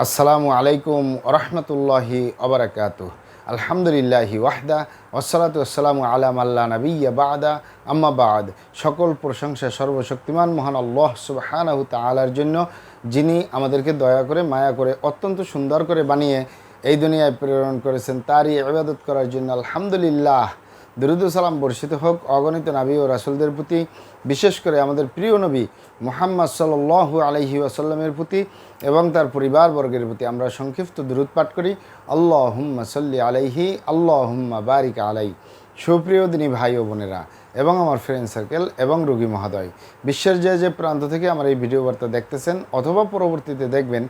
আসসালামু আলাইকুম ওরহমতুল্লাহি ওবারাকাতুহ। আলহামদুলিল্লাহি ওয়াহদা ওয়াসসালাতু ওয়াসসালামু আলা মাল্লা নাবিয়্যা বা'দা আম্মা বা'দ। সকল প্রশংসা সর্বশক্তিমান মহান আল্লাহ সুবহানাহু তাআলার জন্য, যিনি আমাদেরকে দয়া করে মায়া করে অত্যন্ত সুন্দর করে বানিয়ে এই দুনিয়ায় প্রেরণ করেছেন, তারই ইবাদত করার জন্য আলহামদুলিল্লাহ। দরুদ ও সালাম বর্ষিত হোক অগণিত নবী ও রাসূলদের প্রতি, বিশেষ করে আমাদের প্রিয় নবী মুহাম্মদ সাল্লাল্লাহু আলাইহি ওয়াসাল্লামের প্রতি এবং তার পরিবারবর্গের প্রতি। আমরা সংক্ষিপ্ত দরুদ পাঠ করি, আল্লাহুম্মা সাল্লি আলাইহি আল্লাহুম্মা বারিক আলাই। সুপ্রিয় দিনী ভাই ও বোনেরা এবং আমার ফ্রেন্ড সার্কেল এবং রোগী মহোদয়, বিশ্বের যে প্রান্ত থেকে আমার এই ভিডিও বার্তা দেখতেছেন অথবা পরবর্তীতে দেখবেন,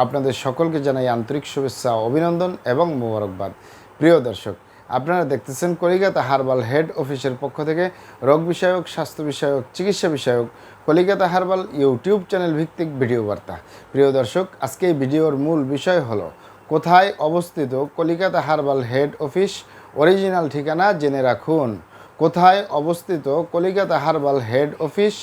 আপনাদের সকলকে জানাই আন্তরিক শুভেচ্ছা, অভিনন্দন এবং মোবারকবাদ। প্রিয় দর্শক, আপনারা দেখতেছেন কলিকাতা হার্বাল হেড অফিসের পক্ষ থেকে রোগ বিষয়ক, স্বাস্থ্য বিষয়ক, চিকিৎসা বিষয়ক কলিকাতা হার্বাল ইউটিউব চ্যানেল ভিত্তিক ভিডিও বার্তা। প্রিয় দর্শক, আজকে এই ভিডিওর মূল বিষয় হলো কোথায় অবস্থিত Kolikata herbal head office, original ঠিকানা জেনে রাখুন। কোথায় অবস্থিত Kolikata herbal head office,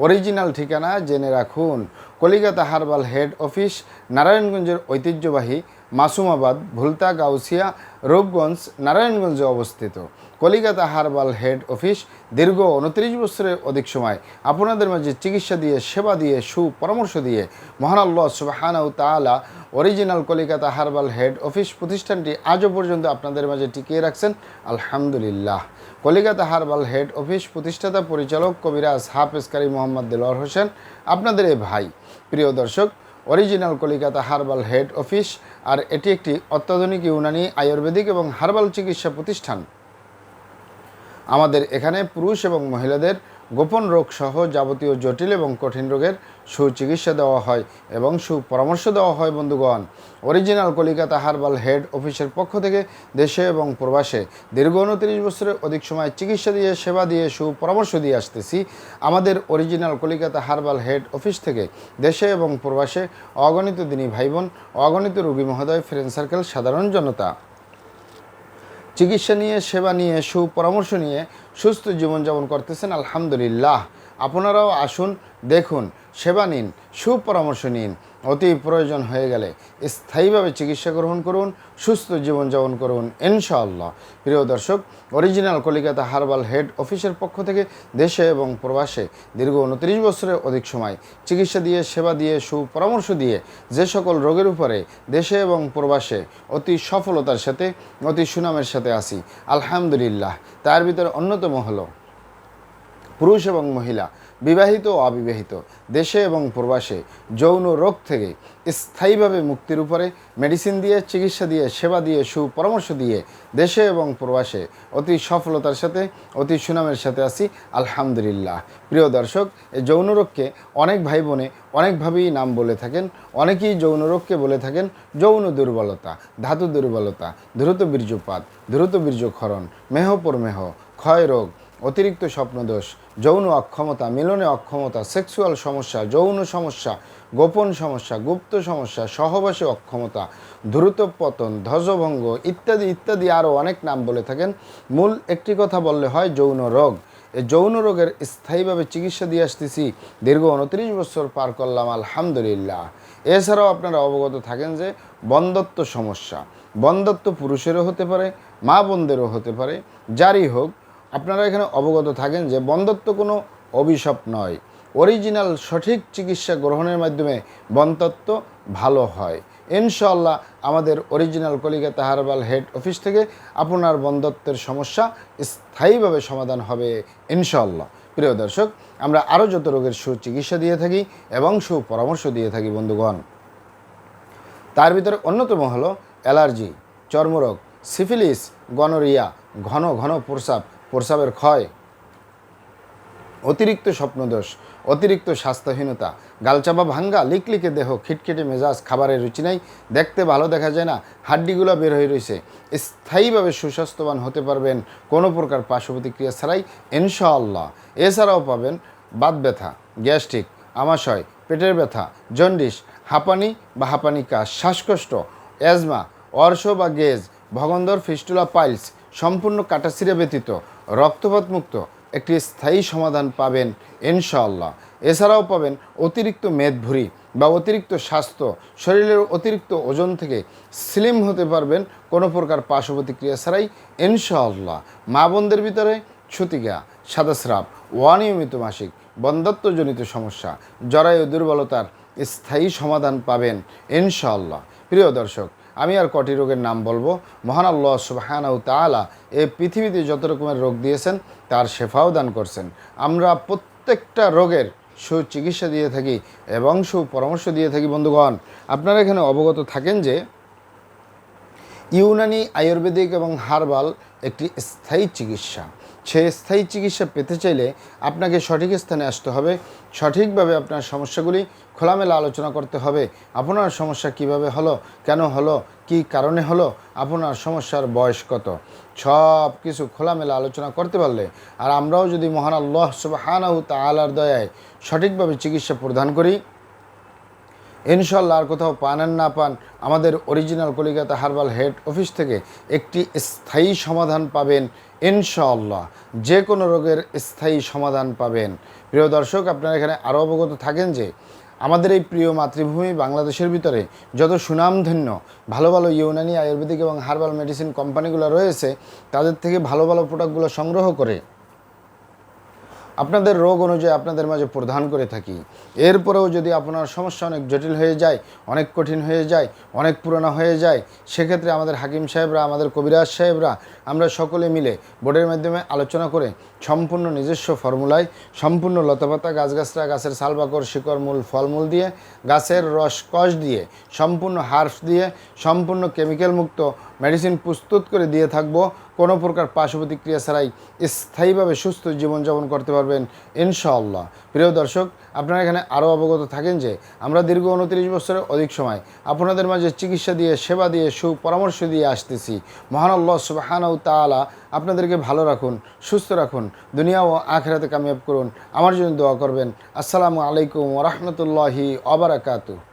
original ঠিকানা জেনে রাখুন। কলিকাতা হার্বাল হেড অফিস নারায়ণগঞ্জের ঐতিহ্যবাহী মাসুমাবাদ, ভুলতা, গাউসিয়া, রূপগঞ্জ, নারায়ণগঞ্জে অবস্থিত। কলিকাতা হার্বাল হেড অফিস দীর্ঘ 29 বছরের অধিক সময় আপনাদের মাঝে চিকিৎসা দিয়ে, সেবা দিয়ে, সুপরামর্শ দিয়ে মহান আল্লাহ সুবহানাহু তাআলা original Calcutta herbal head office প্রতিষ্ঠানটি আজও পর্যন্ত আপনাদের মাঝে টিকিয়ে রাখছেন, আলহামদুলিল্লাহ। কলিকাতা হার্বাল হেড অফিস প্রতিষ্ঠাতা পরিচালক কবিরাজ হাফেজ কারি মোহাম্মদ দেলোয়ার হোসেন, আপনাদের এই ভাই। প্রিয় দর্শক, original Calcutta herbal head office, আর এটি একটি অত্যাধুনিক ইউনানি, আয়ুর্বেদিক এবং হার্বাল চিকিৎসা প্রতিষ্ঠান। আমাদের এখানে পুরুষ এবং মহিলাদের গোপন রোগ সহ যাবতীয় জটিল এবং কঠিন রোগের সুচিকিৎসা দেওয়া হয় এবং সুপরামর্শ দেওয়া হয়। বন্ধুগণ, অরিজিনাল কলিকাতা হার্বাল হেড অফিসের পক্ষ থেকে দেশে এবং প্রবাসে দীর্ঘ 29 বছরের অধিক সময় চিকিৎসা দিয়ে, সেবা দিয়ে, সুপরামর্শ দিয়ে আসতেছি। আমাদের original Calcutta herbal head office থেকে দেশে এবং প্রবাসে অগণিত দিনী ভাই বোন, অগণিত রোগী মহোদয়, ফ্রেন্ড সার্কেল, সাধারণ জনতা চিকিৎসা নিয়ে, সেবা নিয়ে, সুপরামর্শ নিয়ে সুস্থ জীবনযাপন করতেছেন, আলহামদুলিল্লাহ। আপনারাও আসুন, দেখুন, সেবা নিন, সুপরামর্শ নিন। অতি প্রয়োজন হয়ে গেলে স্থায়ীভাবে চিকিৎসা গ্রহণ করুন, সুস্থ জীবনযাপন করুন ইনশাআল্লাহ। প্রিয় দর্শক, অরিজিনাল কলিকাতা হার্বাল হেড অফিসের পক্ষ থেকে দেশে এবং প্রবাসে দীর্ঘ 29 বছরের অধিক সময় চিকিৎসা দিয়ে, সেবা দিয়ে, সুপরামর্শ দিয়ে যে সকল রোগের উপরে দেশে এবং প্রবাসে অতি সফলতার সাথে, অতি সুনামের সাথে আসি, আলহামদুলিল্লাহ। তার ভিতরে অন্যতম হলো পুরুষ এবং মহিলা, বিবাহিত ও অবিবাহিত, দেশে এবং প্রবাসে যৌন রোগ থেকে স্থায়ীভাবে মুক্তির উপরে মেডিসিন দিয়ে, চিকিৎসা দিয়ে, সেবা দিয়ে, সুপরামর্শ দিয়ে দেশে এবং প্রবাসে অতি সফলতার সাথে, অতি সুনামের সাথে আসি, আলহামদুলিল্লাহ। প্রিয় দর্শক, এই যৌন রোগকে অনেক ভাই বোনে অনেকভাবেই নাম বলে থাকেন। অনেকেই যৌন রোগকে বলে থাকেন যৌন দুর্বলতা, ধাতু দুর্বলতা, দ্রুত বীর্যপাত, দ্রুত বীর্যক্ষরণ, মেহপরমেহ, ক্ষয় রোগ, অতিরিক্ত স্বপ্নদোষ, যৌন অক্ষমতা, মিলনে অক্ষমতা, সেক্সুয়াল সমস্যা, যৌন সমস্যা, গোপন সমস্যা, গুপ্ত সমস্যা, সহবাসে অক্ষমতা, দ্রুত পতন, ধ্বজভঙ্গ ইত্যাদি ইত্যাদি আরও অনেক নাম বলে থাকেন। মূল একটি কথা বললে হয় যৌন রোগ। এই যৌন রোগের স্থায়ীভাবে চিকিৎসা দিয়ে আসতেছি, দীর্ঘ 29 বছর পার করলাম, আলহামদুলিল্লাহ। এছাড়াও আপনারা অবগত থাকেন যে বন্ধ্যত্ব সমস্যা, বন্ধ্যত্ব পুরুষেরও হতে পারে, মা বোনদেরও হতে পারে, যারই হোক, আপনারা এখানে অবগত থাকেন যে বন্ধ্যত্ব কোনো অভিশাপ নয়। অরিজিনাল সঠিক চিকিৎসা গ্রহণের মাধ্যমে বন্ধ্যত্ব ভালো হয় ইনশাআল্লাহ। আমাদের original Calcutta herbal head office থেকে আপনার বন্ধ্যত্বের সমস্যা স্থায়ীভাবে সমাধান হবে ইনশাআল্লাহ। প্রিয় দর্শক, আমরা আরও যত রোগের সুচিকিৎসা দিয়ে থাকি এবং সুপরামর্শ দিয়ে থাকি বন্ধুগণ, তার ভিতরে অন্যতম হলো অ্যালার্জি, চর্মরোগ, সিফিলিস, গনোরিয়া, ঘন ঘন প্রস্রাবের ক্ষয়, অতিরিক্ত স্বপ্নদোষ, অতিরিক্ত স্বাস্থ্যহীনতা, গালচাপা ভাঙ্গা, লিকলিকে দেহ, খিটখিটে মেজাজ, খাবারের রুচি নাই, দেখতে ভালো দেখা যায় না, হাড্ডিগুলো বের হয়ে রয়েছে। স্থায়ীভাবে সুস্বাস্থ্যবান হতে পারবেন কোনো প্রকার পার্শ্ব প্রতিক্রিয়া ছাড়াই ইনশাআল্লাহ। এছাড়াও পাবেন বাত ব্যথা, গ্যাস্ট্রিক, আমাশয়, পেটের ব্যথা, জন্ডিস, হাঁপানি বা হাঁপানিকা, শ্বাসকষ্ট, অ্যাজমা, অর্শ বা গেজ, ভগন্দর, ফিস্টুলা, পাইলস সম্পূর্ণ কাটাছিঁড়া ব্যতীত রক্তপাত মুক্ত একটি স্থায়ী সমাধান পাবেন ইনশাআল্লাহ। এছাড়াও পাবেন অতিরিক্ত মেদভুঁড়ি, বা অতিরিক্ত স্বাস্থ্য, শরীরের অতিরিক্ত ওজন থেকে স্লিম হতে পারবেন কোনো প্রকার পার্শ্ব প্রতিক্রিয়া ছাড়াই ইনশাআল্লাহ। মা বোনদের ভিতরে ছুতিকা, সাদাস্রাব, অনিয়মিত মাসিক, বন্ধ্যাত্বজনিত সমস্যা, জরায়ু দুর্বলতার স্থায়ী সমাধান পাবেন ইনশাআল্লাহ। প্রিয় দর্শক, আমি আর কটি রোগের নাম বলবো। মহান আল্লাহ সুবহানাহু তাআলা এই পৃথিবীতে যত রকমের রোগ দিয়েছেন তার শেফাও দান করছেন। আমরা প্রত্যেকটা রোগের সুচিকিৎসা দিয়ে থাকি এবং সুপরামর্শ দিয়ে থাকি। বন্ধুগণ, আপনারা এখানে অবগত থাকেন যে ইউনানি, আয়ুর্বেদিক এবং হার্বাল একটি স্থায়ী চিকিৎসা। সেই স্থায়ী চিকিৎসা পেতে চাইলে আপনাকে সঠিক স্থানে আসতে হবে, সঠিকভাবে আপনার সমস্যাগুলি খোলামেলা আলোচনা করতে হবে। আপনার সমস্যা কিভাবে হলো, কেন হলো, কি কারণে হলো, আপনার সমস্যার বয়স কত, সব কিছু খোলামেলা আলোচনা করতে পারলে, আর আমরাও যদি মহান আল্লাহ সুবহানাহু তাআলার দয়ায় সঠিকভাবে চিকিৎসা প্রদান করি, ইনশাল্লাহ আর কোথাও পান আর না পান, আমাদের original Calcutta herbal head office থেকে একটি স্থায়ী সমাধান পাবেন ইনশাআল্লাহ। যে কোনো রোগের স্থায়ী সমাধান পাবেন। প্রিয় দর্শক, আপনারা এখানে আরও অবগত থাকেন যে আমাদের এই প্রিয় মাতৃভূমি বাংলাদেশের ভিতরে যত সুনামধন্য ভালো ভালো ইউনানি, আয়ুর্বেদিক এবং হার্বাল মেডিসিন কোম্পানিগুলো রয়েছে, তাদের থেকে ভালো ভালো প্রোডাক্টগুলো সংগ্রহ করে আপনাদের রোগ অনুযায়ী আপনাদের মাঝে প্রদান করে থাকি। এরপরেও যদি আপনার সমস্যা অনেক জটিল হয়ে যায়, অনেক কঠিন হয়ে যায়, অনেক পুরনো হয়ে যায়, সেক্ষেত্রে আমাদের হাকিম সাহেবরা, আমাদের কবিরাজ সাহেবরা, আমরা সকলে মিলে বোর্ডের মাধ্যমে আলোচনা করে সম্পূর্ণ নিজস্ব ফর্মুলায়, সম্পূর্ণ লতাপাতা, গাছগাছরা, গাছের ছালবাকড়, শিকড়, মূল, ফলমূল দিয়ে, গাছের রস কষ দিয়ে, সম্পূর্ণ হার্বস দিয়ে, সম্পূর্ণ কেমিক্যাল মুক্ত মেডিসিন প্রস্তুত করে দিয়ে থাকব। কোনো প্রকার পার্শ্ব প্রতিক্রিয়া ছাড়াই স্থায়ীভাবে সুস্থ জীবনযাপন করতে পারবেন ইনশাআল্লাহ। প্রিয় দর্শক, আপনারা এখানে আরও অবগত থাকেন যে আমরা দীর্ঘ 29 বছরের অধিক সময় আপনাদের মাঝে চিকিৎসা দিয়ে, সেবা দিয়ে, সুপরামর্শ দিয়ে আসতেছি। মহান আল্লাহ সুবহানাহু তাআলা আপনাদেরকে ভালো রাখুন, সুস্থ রাখুন, দুনিয়া ও আখিরাতে কামিয়াব করুন। আমার জন্য দোয়া করবেন। আসসালামু আলাইকুম ওয়া রাহমাতুল্লাহি ওয়া বারাকাতুহু।